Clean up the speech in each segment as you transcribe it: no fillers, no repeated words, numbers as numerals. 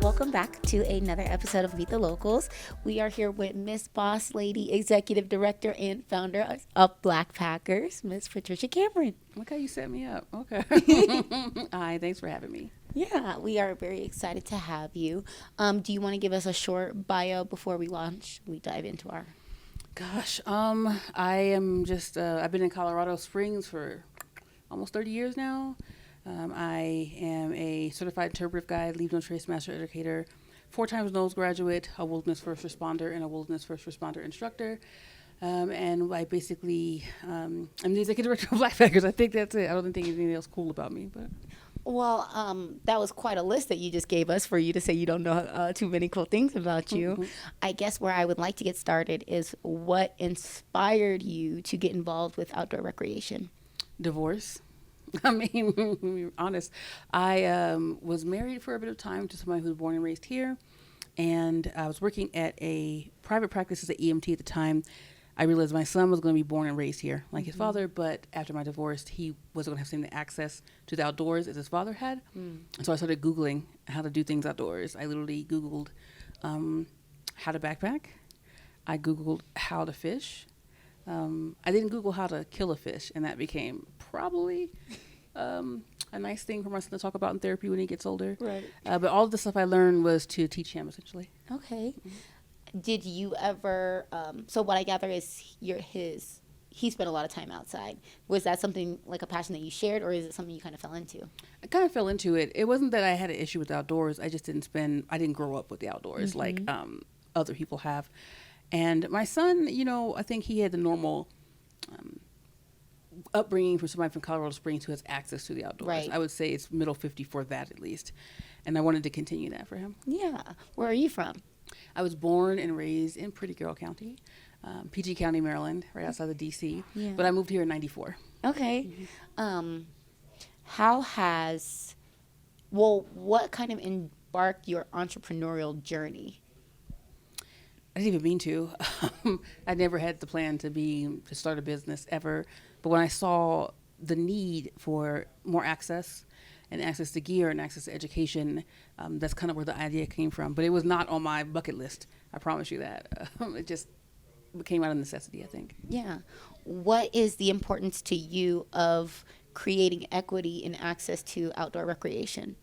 Welcome back to another episode of Meet the Locals. We are here with Miss Boss Lady, Executive Director and Founder of BlackPackers, Miss Patricia Cameron. Look how you set me up. Okay. Hi, thanks for having me. Yeah, we are very excited to have you. Do you want to give us a short bio before we dive into our... Gosh, I am just, I've been in Colorado Springs for almost 30 years now. I am a certified interpretive guide, No Trace Master Educator, 4 times NOLS graduate, a wilderness first responder, and a wilderness first responder instructor. And I basically, I'm the Executive Director of BlackPackers. I think that's it. I don't think anything else cool about me. But well, that was quite a list that you just gave us for you to say you don't know too many cool things about you. Mm-hmm. I guess where I would like to get started is what inspired you to get involved with outdoor recreation? Divorce. I mean, to be honest, I was married for a bit of time to somebody who was born and raised here, and I was working at a private practice as an EMT at the time. I realized my son was going to be born and raised here, like his father, but after my divorce, he wasn't going to have the same access to the outdoors as his father had. And so I started Googling how to do things outdoors. I literally Googled how to backpack. I Googled how to fish. I didn't Google how to kill a fish, and that became probably a nice thing for my son to talk about in therapy when he gets older. Right. But all of the stuff I learned was to teach him, essentially. Okay. Mm-hmm. Did you ever, so what I gather is he spent a lot of time outside. Was that something like a passion that you shared, or is it something you kind of fell into? I kind of fell into it. It wasn't that I had an issue with the outdoors. I just I didn't grow up with the outdoors like other people have. And my son, I think he had the normal upbringing for somebody from Colorado Springs who has access to the outdoors. Right. I would say it's middle 50 for that at least. And I wanted to continue that for him. Yeah. Where are you from? I was born and raised in Pretty Girl County, PG County, Maryland, right outside of D.C. Yeah. But I moved here in 94. Okay. Mm-hmm. What kind of embarked your entrepreneurial journey? I didn't even mean to. I never had the plan to start a business ever. But when I saw the need for more access and access to gear and access to education, that's kind of where the idea came from. But it was not on my bucket list. I promise you that. It just came out of necessity, I think. Yeah. What is the importance to you of creating equity and access to outdoor recreation?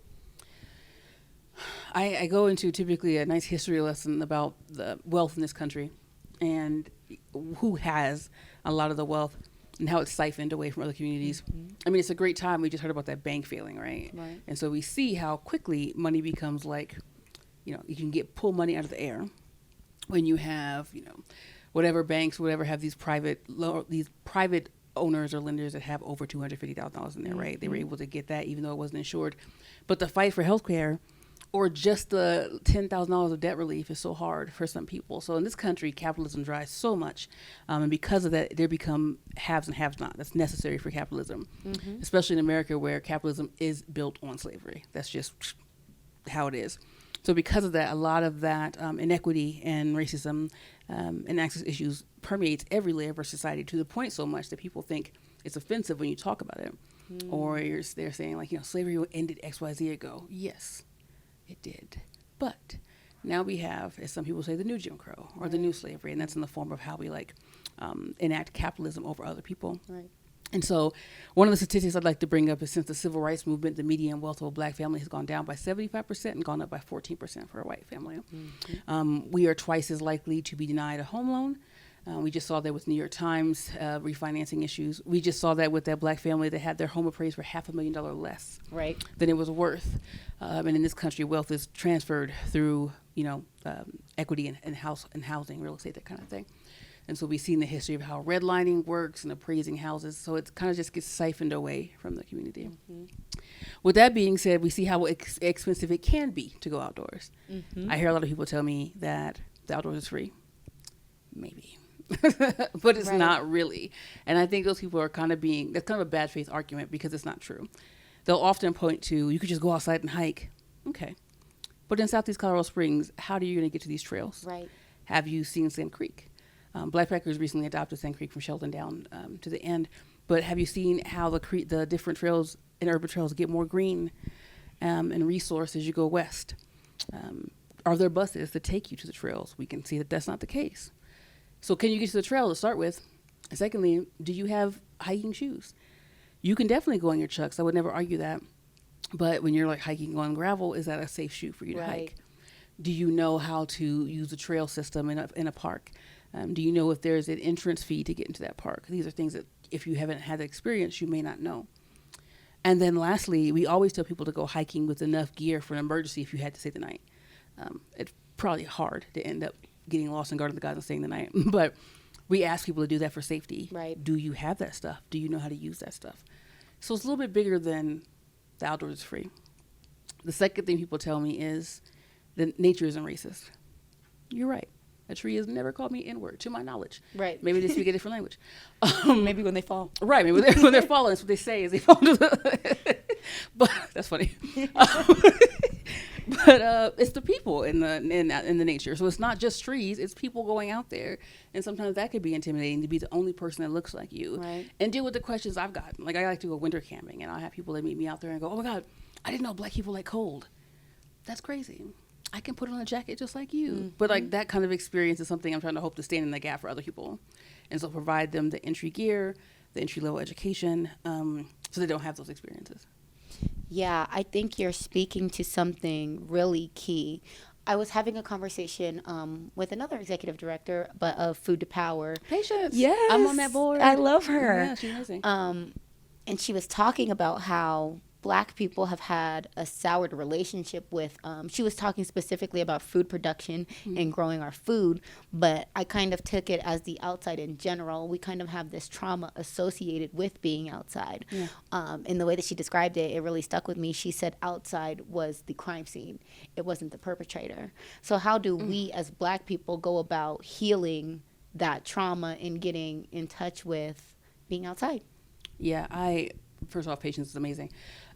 I go into typically a nice history lesson about the wealth in this country and who has a lot of the wealth and how it's siphoned away from other communities. Mm-hmm. I mean, it's a great time. We just heard about that bank failing, right? And so we see how quickly money becomes like, you can pull money out of the air when you have, whatever banks, have these private owners or lenders that have over $250,000 in there, right? They were able to get that even though it wasn't insured. But the fight for healthcare or just the $10,000 of debt relief is so hard for some people. So in this country, capitalism drives so much. And because of that, there become haves and have not. That's necessary for capitalism, especially in America where capitalism is built on slavery. That's just how it is. So because of that, a lot of that inequity and racism and access issues permeates every layer of our society to the point so much that people think it's offensive when you talk about it. Or they're saying like, slavery ended XYZ ago. Yes. It did. But now we have, as some people say, the new Jim Crow or the new slavery, and that's in the form of how we enact capitalism over other people. Right. And so one of the statistics I'd like to bring up is since the civil rights movement, the median wealth of a black family has gone down by 75% and gone up by 14% for a white family. Mm-hmm. We are twice as likely to be denied a home loan. We just saw that with New York Times refinancing issues. We just saw that with that black family that had their home appraised for $500,000 less than it was worth. And in this country, wealth is transferred through, equity and housing, real estate, that kind of thing. And so we've seen the history of how redlining works and appraising houses. So it kind of just gets siphoned away from the community. Mm-hmm. With that being said, we see how expensive it can be to go outdoors. Mm-hmm. I hear a lot of people tell me that the outdoors is free. Maybe. But it's not really. And I think those people are that's kind of a bad faith argument because it's not true. They'll often point to, you could just go outside and hike. Okay. But in Southeast Colorado Springs, how are you going to get to these trails? Right. have you seen Sand Creek? BlackPackers recently adopted Sand Creek from Sheldon down to the end. But have you seen how the different trails and urban trails get more green and resourced as you go west? Are there buses that take you to the trails? We can see that that's not the case. So can you get to the trail to start with? And secondly, do you have hiking shoes? You can definitely go on your Chucks. I would never argue that. But when you're like hiking on gravel, is that a safe shoe for you to hike? Do you know how to use the trail system in a park? Do you know if there's an entrance fee to get into that park? These are things that if you haven't had the experience, you may not know. And then lastly, we always tell people to go hiking with enough gear for an emergency if you had to stay the night. It's probably hard to end up getting lost in Garden of the Gods and staying the night. But we ask people to do that for safety. Right. Do you have that stuff? Do you know how to use that stuff? So it's a little bit bigger than the outdoors is free. The second thing people tell me is that nature isn't racist. You're right. A tree has never called me N-word, to my knowledge. Right. Maybe they speak a different language. Maybe when they fall. Right. Maybe when they're falling, that's what they say is they fall to the... But that's funny. But it's the people in the nature. So it's not just trees. It's people going out there. And sometimes that could be intimidating to be the only person that looks like you. Right. And deal with the questions I've gotten. Like I like to go winter camping, and I have people that meet me out there and go, oh my God, I didn't know black people like cold. That's crazy. I can put on a jacket just like you. Mm-hmm. But like that kind of experience is something I'm trying to hope to stand in the gap for other people. And so provide them the entry gear, the entry level education, so they don't have those experiences. Yeah, I think you're speaking to something really key. I was having a conversation with another executive director, but of Food to Power. Patience. Yes. I'm on that board. I love her. Yeah, she's amazing. And she was talking about how Black people have had a soured relationship with, she was talking specifically about food production and growing our food, but I kind of took it as the outside in general. We kind of have this trauma associated with being outside. Yeah. In the way that she described it, it really stuck with me. She said outside was the crime scene. It wasn't the perpetrator. So how do we as Black people go about healing that trauma and getting in touch with being outside? Yeah, first off, patience is amazing.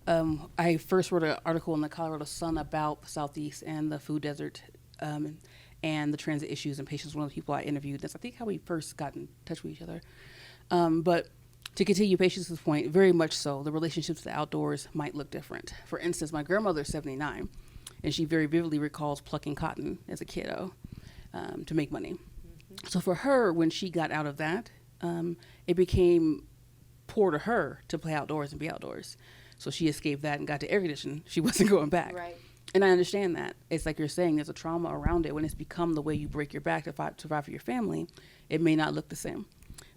I first wrote an article in the Colorado Sun about the Southeast and the food desert and the transit issues, and Patience was one of the people I interviewed. That's, I think, how we first got in touch with each other. But to continue Patience's point, very much so, the relationships to the outdoors might look different. For instance, my grandmother's 79, and she very vividly recalls plucking cotton as a kiddo to make money. Mm-hmm. So for her, when she got out of that, it became poor to her to play outdoors and be outdoors. So she escaped that and got to air conditioning. She wasn't going back. Right. And I understand that. It's like you're saying, there's a trauma around it. When it's become the way you break your back to provide for your family, it may not look the same.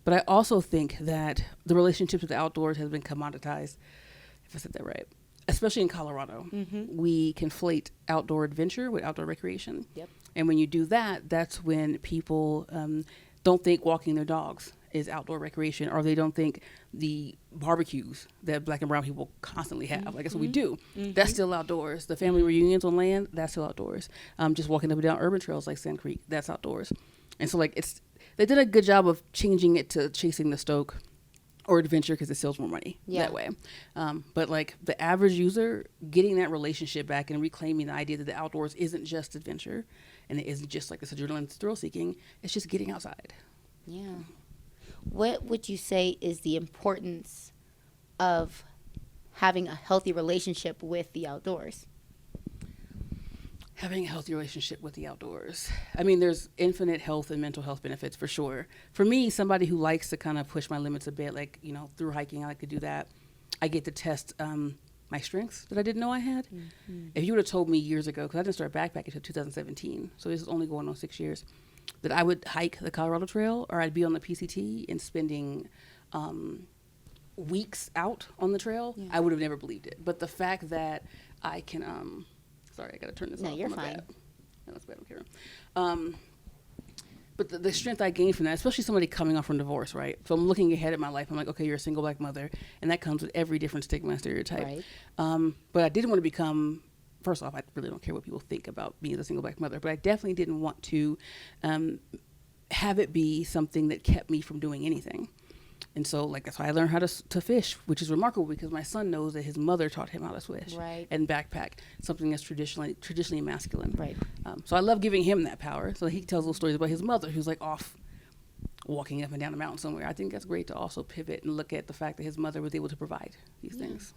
But I also think that the relationship with the outdoors has been commoditized, if I said that right, especially in Colorado. Mm-hmm. We conflate outdoor adventure with outdoor recreation. Yep. And when you do that, that's when people don't think walking their dogs is outdoor recreation, or they don't think the barbecues that Black and brown people constantly have, like that's what we do. Mm-hmm. That's still outdoors. The family reunions on land, that's still outdoors. Just walking up and down urban trails like Sand Creek, that's outdoors. And so like they did a good job of changing it to chasing the stoke or adventure because it sells more money that way. But like the average user, getting that relationship back and reclaiming the idea that the outdoors isn't just adventure and it isn't just like this adrenaline thrill seeking, it's just getting outside. Yeah. What would you say is the importance of having a healthy relationship with the outdoors? Having a healthy relationship with the outdoors. I mean, there's infinite health and mental health benefits for sure. For me, somebody who likes to kind of push my limits a bit, like, you know, through hiking, I like to do that. I get to test my strengths that I didn't know I had. Mm-hmm. If you would have told me years ago, because I didn't start backpacking until 2017, so this is only going on 6 years, that I would hike the Colorado Trail or I'd be on the PCT and spending weeks out on the trail, I would have never believed it. But the fact that I can, sorry, I got to turn this off. No, you're fine. Bad. No, that's bad, okay. But the strength I gained from that, especially somebody coming off from divorce, right? So I'm looking ahead at my life. I'm like, okay, you're a single Black mother, and that comes with every different stigma and stereotype. Right. But I didn't want to become... First off, I really don't care what people think about me as a single Black mother, but I definitely didn't want to have it be something that kept me from doing anything. And so, like, that's why I learned how to fish, which is remarkable because my son knows that his mother taught him how to fish and backpack, something that's traditionally masculine. Right. So I love giving him that power. So he tells little stories about his mother, who's like off walking up and down a mountain somewhere. I think that's great to also pivot and look at the fact that his mother was able to provide these things.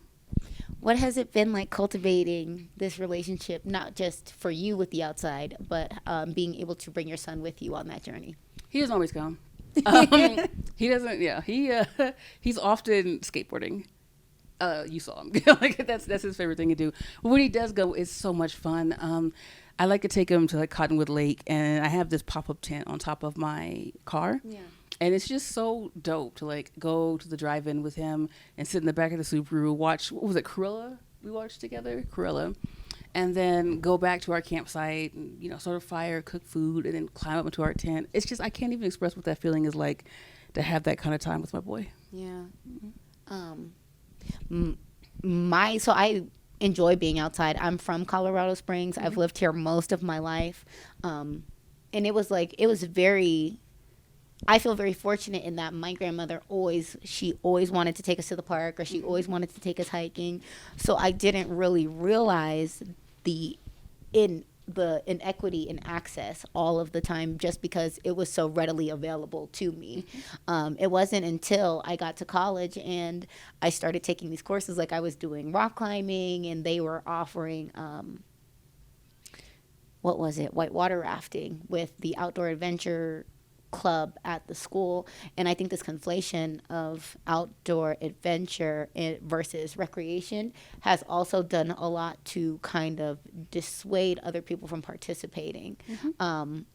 What has it been like cultivating this relationship, not just for you with the outside, but being able to bring your son with you on that journey? He doesn't always come. He doesn't. Yeah, he's often skateboarding. You saw him. Like that's his favorite thing to do. But when he does go, it's so much fun. I like to take him to like Cottonwood Lake, and I have this pop-up tent on top of my car. Yeah. And it's just so dope to like go to the drive-in with him and sit in the back of the Subaru, watch, what was it, Cruella? We watched together, Cruella. And then go back to our campsite and, you know, sort of fire, cook food, and then climb up into our tent. It's just, I can't even express what that feeling is like to have that kind of time with my boy. Yeah. So I enjoy being outside. I'm from Colorado Springs. I've lived here most of my life. And it was I feel very fortunate in that my grandmother always wanted to take us to the park, or she always wanted to take us hiking. So I didn't really realize the inequity in access all of the time, just because it was so readily available to me. It wasn't until I got to college and I started taking these courses, like I was doing rock climbing, and they were offering whitewater rafting with the outdoor adventure club at the school. And I think this conflation of outdoor adventure versus recreation has also done a lot to kind of dissuade other people from participating.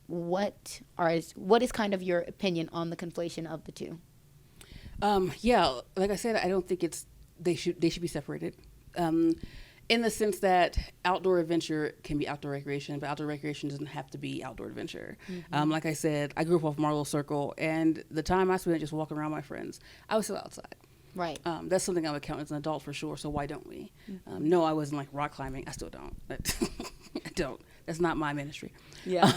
What is kind of your opinion on the conflation of the two? Yeah, like I said, I don't think they should be separated. In the sense that outdoor adventure can be outdoor recreation, but outdoor recreation doesn't have to be outdoor adventure. Like I said, I grew up off Marlowe Circle, and the time I spent just walking around with my friends, I was still outside. Right. That's something I would count as an adult for sure, so why don't we? No, I wasn't like rock climbing. I still don't. I don't. That's not my ministry. Yeah.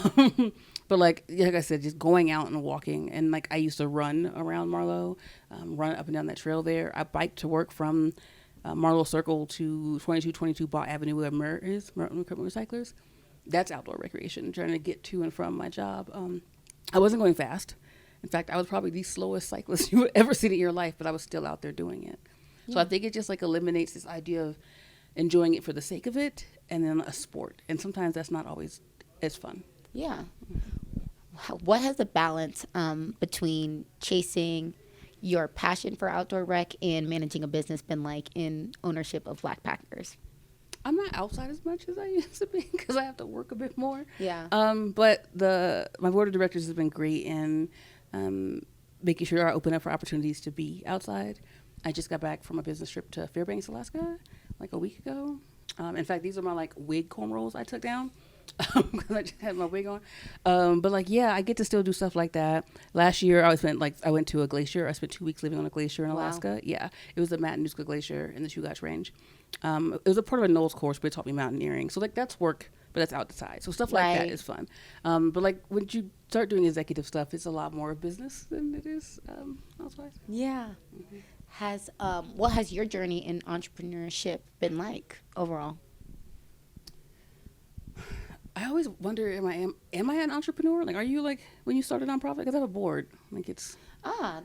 But like I said, just going out and walking, and like I used to run around Marlowe, run up and down that trail there. I biked to work from Marlowe Circle to 2222 Ball Avenue, where Murr is, Recyclers. That's outdoor recreation, trying to get to and from my job. I wasn't going fast. In fact, I was probably the slowest cyclist you would ever see in your life, but I was still out there doing it. Yeah. So I think it just like eliminates this idea of enjoying it for the sake of it, and then a sport. And sometimes that's not always as fun. Yeah. What has the balance between chasing your passion for outdoor rec and managing a business been like in ownership of BlackPackers? I'm not outside as much as I used to be because I have to work a bit more. Yeah. But my board of directors has been great in making sure I open up for opportunities to be outside. I just got back from a business trip to Fairbanks, Alaska, like a week ago. In fact, these are my like wig cornrows I took down because I just had my wig on. But like, yeah, I get to still do stuff like that. Last year, I went to a glacier. I spent 2 weeks living on a glacier in Alaska. Wow. Yeah, it was the Matanuska Glacier in the Chugach Range. It was a part of a NOLS course, but it taught me mountaineering. So like that's work, but that's outside. So stuff like that is fun. But like when you start doing executive stuff, it's a lot more business than it is outside. Yeah. What has your journey in entrepreneurship been like overall? I always wonder, am I an entrepreneur? Like, are you like when you start a nonprofit? Because I have a board. Like it's.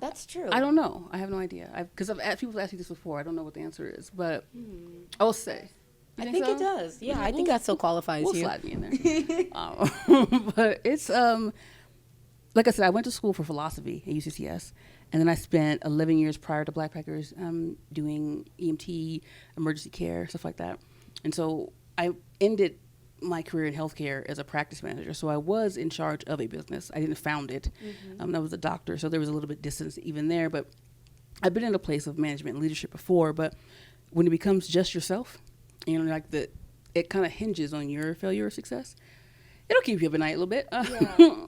That's true. I don't know. I have no idea. Because people have asked me this before. I don't know what the answer is, but I will say. I think it does. Yeah, I think that still qualifies you. We'll slide me in there. But it's like I said, I went to school for philosophy at UCCS, and then I spent 11 years prior to BlackPackers doing EMT, emergency care, stuff like that. And so I ended my career in healthcare as a practice manager. So I was in charge of a business. I didn't found it. I was a doctor, so there was a little bit distance even there. But I've been in a place of management and leadership before. But when it becomes just yourself, like it kind of hinges on your failure or success. It'll keep you up at night a little bit.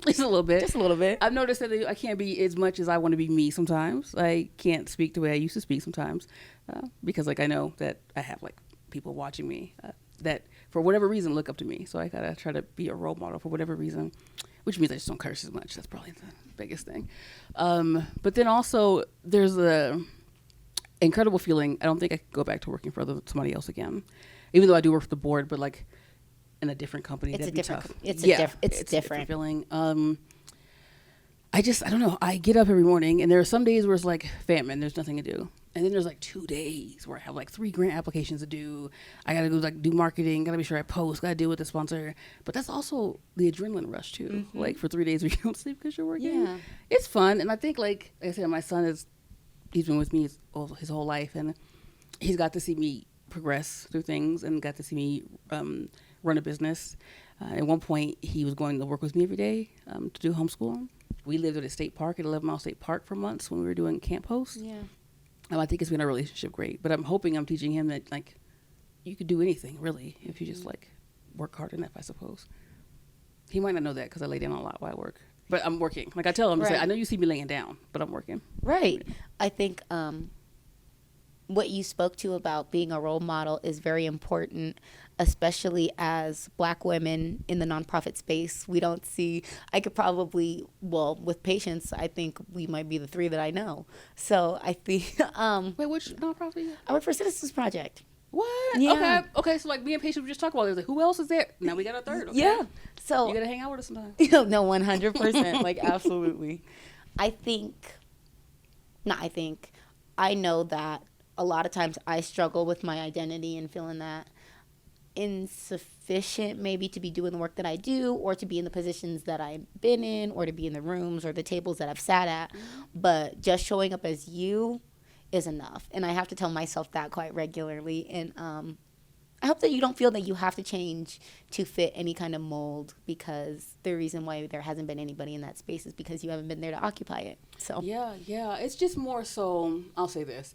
Just a little bit. Just a little bit. I've noticed that I can't be as much as I want to be me sometimes. I can't speak the way I used to speak sometimes because like I know that I have like people watching me that for whatever reason look up to me. So I gotta try to be a role model for whatever reason. which means I just don't curse as much. That's probably the biggest thing. But then also there's a incredible feeling. I don't think I could go back to working for somebody else again, even though I do work for the board, but like in a different company. It's that'd a be different. tough. It's It's a different feeling. I don't know. I get up every morning and there are some days where it's like famine. There's nothing to do. And then there's like 2 days where I have like 3 grant applications to do. I got to go like do marketing. Got to be sure I post. Got to deal with the sponsor. But that's also the adrenaline rush too. Like for 3 days where you don't sleep because you're working. Yeah. It's fun. And I think like I said, my son he's been with me his whole life. And he's got to see me progress through things and got to see me run a business. At one point, he was going to work with me every day to do homeschooling. We lived at a state park, at 11 Mile State Park for months when we were doing camp hosts. Yeah. I think it's been a relationship great, but I'm hoping I'm teaching him that like you could do anything really if you just like work hard enough, I suppose. He might not know that because I lay down a lot while I work, but I'm working. Like I tell him, I know you see me laying down, but I'm working. Right. I think what you spoke to about being a role model is very important, especially as Black women in the nonprofit space. We don't see, I could probably, with Patience, I think we might be the 3 that I know. So I think. Wait, which nonprofit? I work for Citizens Project. What? Yeah. Okay. So like me and Patience, we just talked about it. Like, who else is there? Now we got a 3rd. Okay? Yeah. So you gotta hang out with us sometime. No, 100%. Like, absolutely. I know that a lot of times I struggle with my identity and feeling that insufficient maybe to be doing the work that I do or to be in the positions that I've been in or to be in the rooms or the tables that I've sat at. But just showing up as you is enough. And I have to tell myself that quite regularly. And I hope that you don't feel that you have to change to fit any kind of mold, because the reason why there hasn't been anybody in that space is because you haven't been there to occupy it. So Yeah. It's just more so, I'll say this.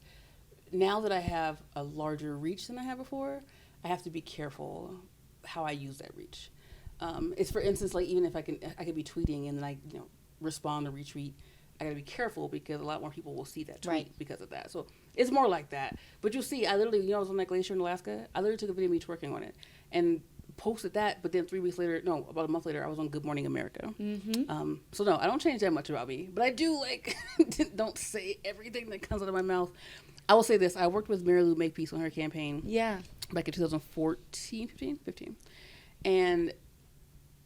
Now that I have a larger reach than I had before, I have to be careful how I use that reach. It's, for instance, like even if I could be tweeting and then I respond or retweet, I gotta be careful because a lot more people will see that tweet because of that. So it's more like that. But you'll see, I literally, I was on that glacier in Alaska. I literally took a video of me twerking on it and posted that. But then about a month later, I was on Good Morning America. So no, I don't change that much about me. But I do don't say everything that comes out of my mouth. I will say this. I worked with Mary Lou Makepeace on her campaign. Yeah. Back in 15. And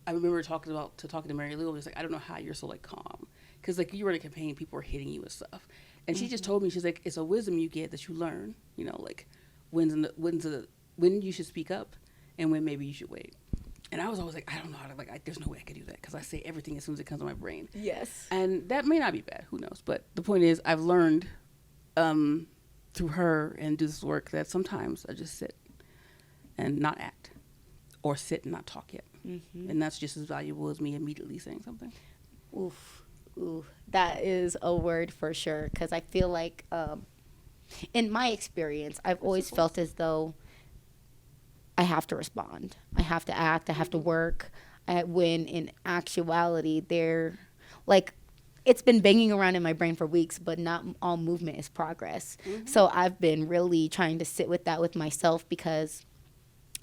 I remember talking to Mary Lou. I was like, I don't know how you're so calm. Because you run a campaign, people are hitting you with stuff. And she just told me, she's like, it's a wisdom you get that you learn, when you should speak up and when maybe you should wait. And I was always like, I don't know how to, there's no way I could do that because I say everything as soon as it comes to my brain. Yes. And that may not be bad. Who knows? But the point is, I've learned through her and do this work that sometimes I just sit and not act, or sit and not talk yet. And that's just as valuable as me immediately saying something. Ooh, that is a word for sure. Because I feel like, in my experience, I've always felt as though I have to respond. I have to act. I have to work. When in actuality, it's been banging around in my brain for weeks, but not all movement is progress. So I've been really trying to sit with that with myself, because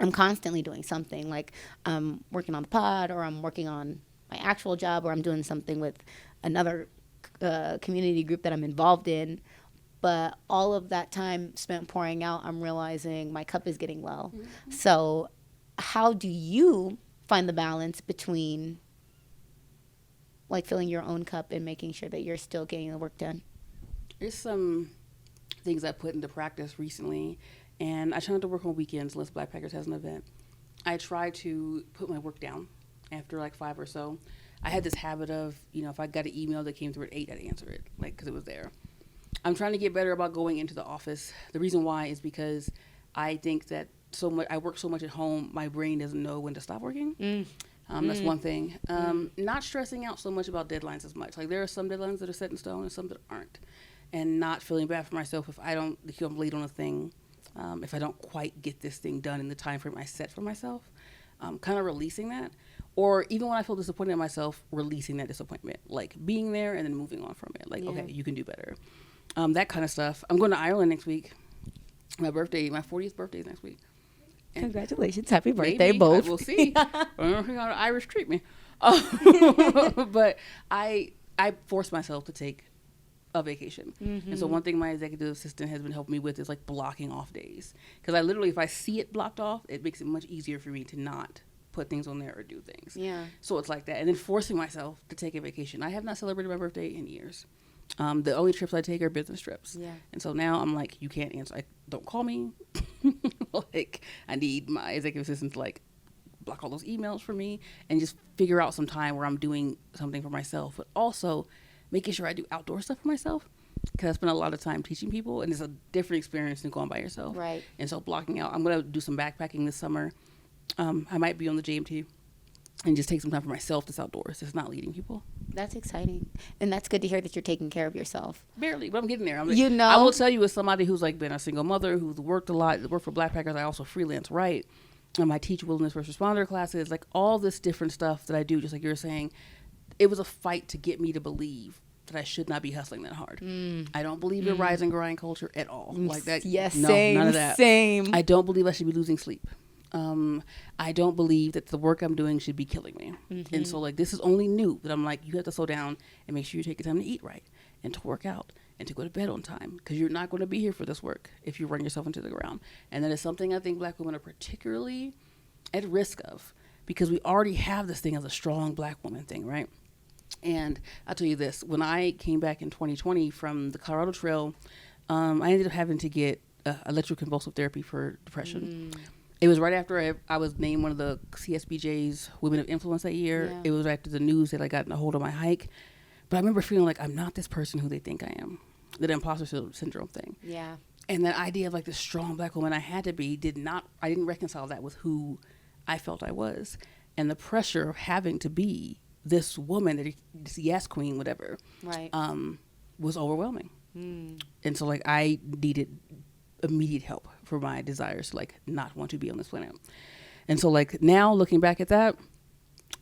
I'm constantly doing something. Like I'm working on the pod, or I'm working on my actual job, or I'm doing something with another community group that I'm involved in. But all of that time spent pouring out, I'm realizing my cup is getting low. So how do you find the balance between filling your own cup and making sure that you're still getting the work done? There's some things I put into practice recently, and I try not to work on weekends unless BlackPackers has an event. I try to put my work down after 5 or so. I had this habit of, if I got an email that came through at 8, I'd answer it, because it was there. I'm trying to get better about going into the office. The reason why is because I think that I work so much at home, my brain doesn't know when to stop working. That's one thing. Not stressing out so much about deadlines as much. There are some deadlines that are set in stone and some that aren't. And not feeling bad for myself if I'm late on a thing, if I don't quite get this thing done in the time frame I set for myself. Kind of releasing that. Or even when I feel disappointed in myself, releasing that disappointment. Being there and then moving on from it. Okay, you can do better. That kind of stuff. I'm going to Ireland next week. My 40th birthday is next week. Congratulations. Happy birthday, both. We'll see. I don't know how the Irish treat me. But I forced myself to take a vacation. And so one thing my executive assistant has been helping me with is like blocking off days. Because I literally, if I see it blocked off, it makes it much easier for me to not put things on there or do things. Yeah. So it's like that. And then forcing myself to take a vacation. I have not celebrated my birthday in years. The only trips I take are business trips. Yeah. And so now I'm like, you can't answer. Don't call me. Like, I need my executive assistant to like block all those emails for me and just figure out some time where I'm doing something for myself, but also making sure I do outdoor stuff for myself, because I spend a lot of time teaching people, and it's a different experience than going by yourself. Right. And so blocking out, I'm going to do some backpacking this summer. I might be on the JMT and just take some time for myself that's outdoors. It's not leading people. That's exciting. And that's good to hear that you're taking care of yourself. Barely, but I'm getting there. You know? I will tell you, as somebody who's like been a single mother, who's worked a lot, worked for BlackPackers, I also freelance, right? I teach wilderness first responder classes, like all this different stuff that I do, just like you were saying. It was a fight to get me to believe that I should not be hustling that hard. I don't believe in rise and grind culture at all. Like that. Yes, no, same, none of that. same. I don't believe I should be losing sleep. I don't believe that the work I'm doing should be killing me. And so like, this is only new that I'm like, you have to slow down and make sure you take the time to eat right and to work out and to go to bed on time, because you're not going to be here for this work if you run yourself into the ground. And that is something I think Black women are particularly at risk of, because we already have this thing as a strong Black woman thing, right? And I'll tell you this, when I came back in 2020 from the Colorado Trail, I ended up having to get electroconvulsive therapy for depression. It was right after I was named one of the CSBJ's Women of Influence that year. Yeah. It was after the news that I got in a hold of my hike. But I remember feeling like I'm not this person who they think I am, that imposter syndrome thing. Yeah. And that idea of like the strong Black woman I had to be I didn't reconcile that with who I felt I was. And the pressure of having to be this woman, this yes queen, whatever, Right. was overwhelming. And so like I needed immediate help for my desires to like not want to be on this planet. And so like now looking back at that,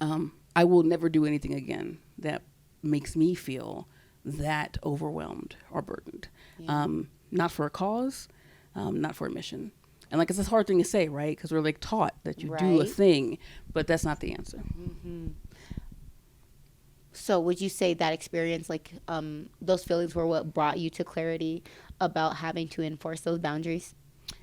I will never do anything again that makes me feel that overwhelmed or burdened. Yeah. Not for a cause, not for a mission. And like, it's this hard thing to say, right? Because we're like taught that you do a Right. thing, but that's not the answer. So would you say that experience, like those feelings were what brought you to clarity about having to enforce those boundaries?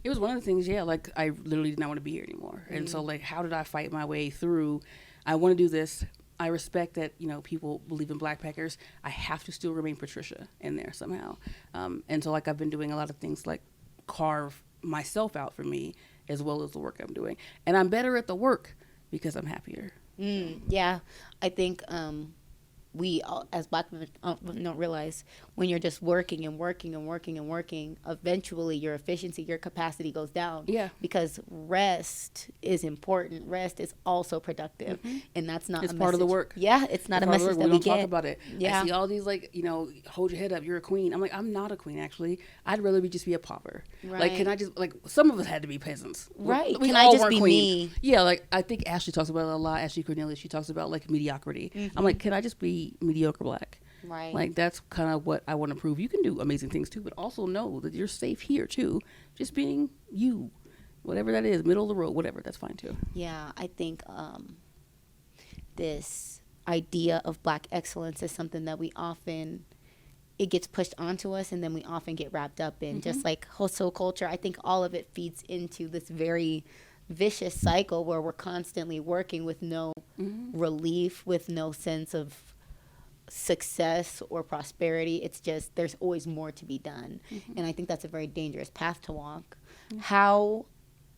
It was one of the things, yeah, like I literally did not want to be here anymore. And so like, how did I fight my way through? I want to do this. I respect that, you know, people believe in BlackPackers. I have to still remain Patricia in there somehow. And so like, I've been doing a lot of things like carve myself out for me as well as the work I'm doing. And I'm better at the work because I'm happier. Yeah. I think we all, as Black women don't realize when you're just working and working and working and working, eventually your efficiency, your capacity goes down. Yeah. Because rest is important. Rest is also productive. And that's not It's a part of the message- work. Yeah, it's not a Part of the message work. that we don't talk get. about it. Yeah. I see all these like, you know, hold your head up, you're a queen. I'm like, I'm not a queen actually. I'd rather just be a pauper. Right. Like, can I just, like, some of us had to be peasants. Right. We Can all I just weren't be queens. me? Yeah, like I think Ashley talks about it a lot. Ashley Cornelius, she talks about like mediocrity. I'm like, can I just be mediocre Black? Right. Like that's kind of what I want to prove. You can do amazing things too, but also know that you're safe here too. Just being you, whatever that is, middle of the road, whatever, that's fine too. Yeah, I think this idea of Black excellence is something that we often, it gets pushed onto us and then we often get wrapped up in. Just like hustle culture, I think all of it feeds into this very vicious cycle where we're constantly working with no relief, with no sense of success or prosperity. It's just there's always more to be done. And I think that's a very dangerous path to walk. How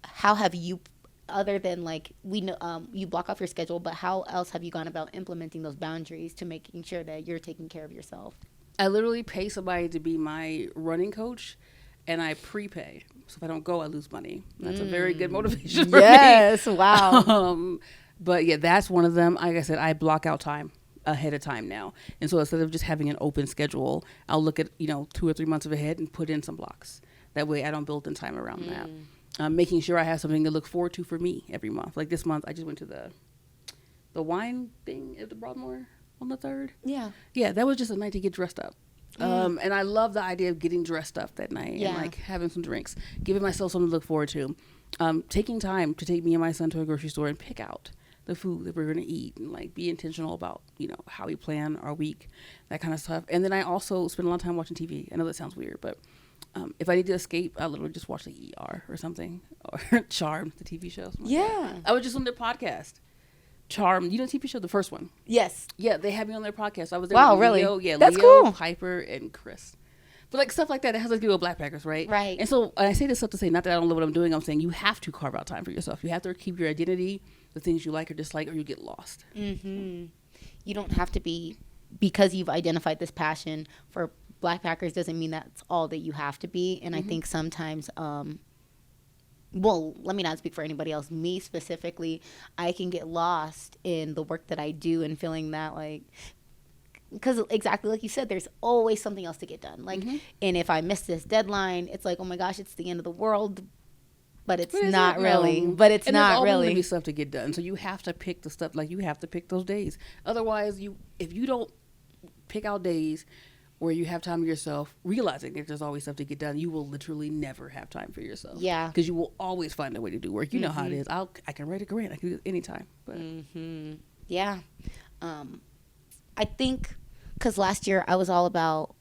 have you, other than like we know you block off your schedule, but how else have you gone about implementing those boundaries to making sure that you're taking care of yourself? I literally pay somebody to be my running coach, and I prepay. So if I don't go, I lose money. That's a very good motivation for me. Wow. But yeah, that's one of them. Like I said, I block out time ahead of time now. And so instead of just having an open schedule, I'll look at, 2 or 3 months ahead and put in some blocks. That way I don't build in time around that. Making sure I have something to look forward to for me every month. Like this month, I just went to the wine thing at the Broadmoor on the 3rd. Yeah. Yeah, that was just a night to get dressed up. And I love the idea of getting dressed up that night Yeah. and like having some drinks, giving myself something to look forward to. Taking time to take me and my son to a grocery store and pick out the food that we're going to eat, and like be intentional about, how we plan our week, that kind of stuff. And then I also spend a lot of time watching TV. I know that sounds weird, but if I need to escape, I literally just watch the ER or something, or Charmed, the TV show. Yeah. I was just on their podcast. Charmed, the TV show, the first one. Yes. Yeah, they had me on their podcast. I was there. Wow, with really? Leo, yeah, That's Leo, cool. Piper, and Chris. But like stuff like that, it has to do with BlackPackers, right? Right. And so I say this stuff to say, not that I don't love what I'm doing. I'm saying you have to carve out time for yourself. You have to keep your identity, the things you like or dislike, or you get lost. Mm-hmm. You don't have to be, because you've identified this passion for BlackPackers doesn't mean that's all that you have to be. And I think sometimes, well, let me not speak for anybody else. Me specifically, I can get lost in the work that I do and feeling that like, because exactly like you said, there's always something else to get done. Like, and if I miss this deadline, it's like, oh my gosh, it's the end of the world. But it's not really. But it's not really. There's always stuff to get done. So you have to pick the stuff. Like you have to pick those days. Otherwise, if you don't pick out days where you have time for yourself, realizing that there's always stuff to get done, you will literally never have time for yourself. Yeah. Because you will always find a way to do work. You know how it is. I can write a grant. I can do it anytime. But yeah. I think because last year I was all about,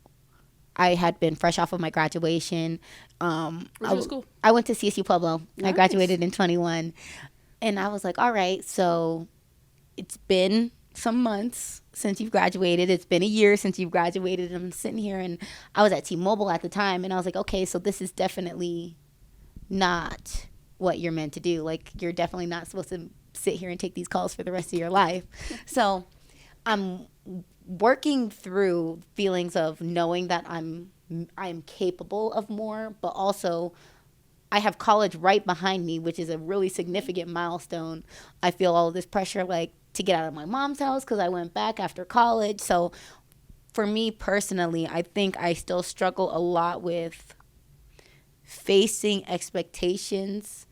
I had been fresh off of my graduation. Where'd you go to school? I went to CSU Pueblo. Nice. I graduated in 21. And I was like, all right, so it's been some months since you've graduated. It's been a year since you've graduated. I'm sitting here, and I was at T-Mobile at the time, and I was like, okay, so this is definitely not what you're meant to do. Like, you're definitely not supposed to sit here and take these calls for the rest of your life. So I'm working through feelings of knowing that I'm capable of more, but also I have college right behind me, which is a really significant milestone. I feel all this pressure, like, to get out of my mom's house because I went back after college. So for me personally, I think I still struggle a lot with facing expectations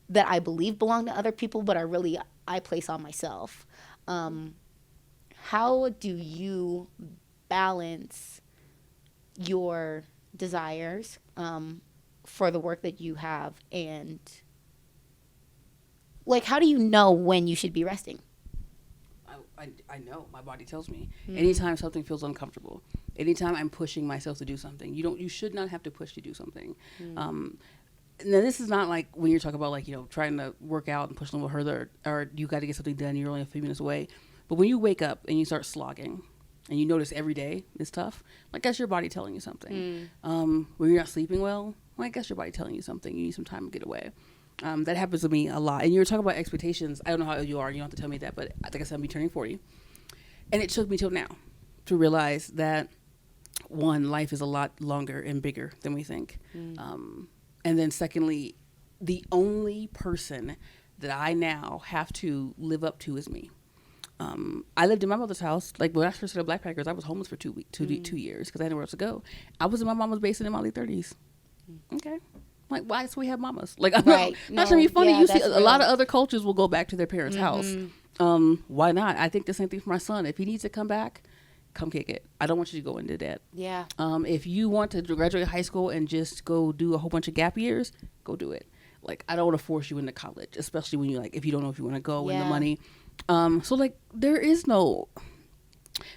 that I believe belong to other people, but I place on myself. How do you balance your desires for the work that you have, and like, how do you know when you should be resting? I know. My body tells me. Anytime something feels uncomfortable, anytime I'm pushing myself to do something, you should not have to push to do something. Now, this is not like when you're talking about, like, trying to work out and push a little further, or you got to get something done, you're only a few minutes away. But when you wake up and you start slogging, and you notice every day is tough, like, that's your body telling you something. When you're not sleeping well, like, that's your body telling you something. You need some time to get away. That happens to me a lot. And you were talking about expectations. I don't know how old you are. You don't have to tell me that, but I think I said I'm turning 40. And it took me till now to realize that, one, life is a lot longer and bigger than we think. And then secondly, the only person that I now have to live up to is me. I lived in my mother's house. Like, when I first started BlackPackers, I was homeless for 2 years because I had nowhere else to go. I was in my mama's basement in my late 30s. Okay. Like, why? So we have mamas. Like, I'm not trying to be funny. Yeah, you see, a lot of other cultures will go back to their parents' house. Why not? I think the same thing for my son. If he needs to come back, come kick it. I don't want you to go into debt. Yeah. If you want to graduate high school and just go do a whole bunch of gap years, go do it. Like, I don't want to force you into college, especially when you, like, if you don't know if you want to go and the money. So, like, there is no,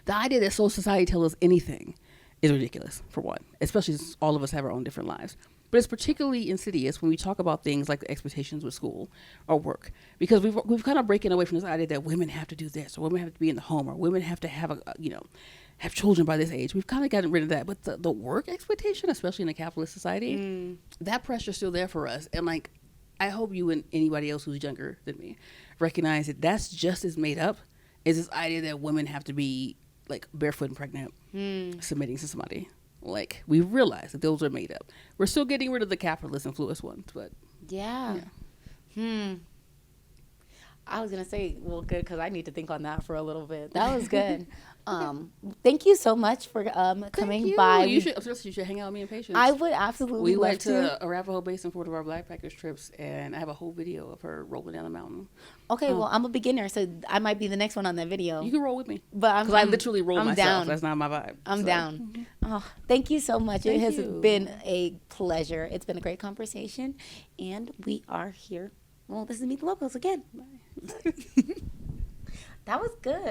the idea that social society tells us anything is ridiculous, for one, especially since all of us have our own different lives. But it's particularly insidious when we talk about things like the expectations with school or work, because we've kind of breaking away from this idea that women have to do this, or women have to be in the home, or women have to have have children by this age. We've kind of gotten rid of that. But the work expectation, especially in a capitalist society, that pressure's still there for us. And, like, I hope you and anybody else who's younger than me recognize that that's just as made up as this idea that women have to be, like, barefoot and pregnant, submitting to somebody. Like, we realize that those are made up. We're still getting rid of the capitalist influence ones, but yeah. I was gonna say, well, good, because I need to think on that for a little bit. That was good. Thank you so much for coming by. You should hang out with me in Patience. I would absolutely We love went to Arapahoe Basin for one of our BlackPackers trips, and I have a whole video of her rolling down the mountain. Okay, well, I'm a beginner, so I might be the next one on that video. You can roll with me, but because I literally roll myself. Down. That's not my vibe. I'm down. Oh, thank you so much. It has been a pleasure. It's been a great conversation, and we are here. Well, this is Meet the Locals again. Bye. That was good.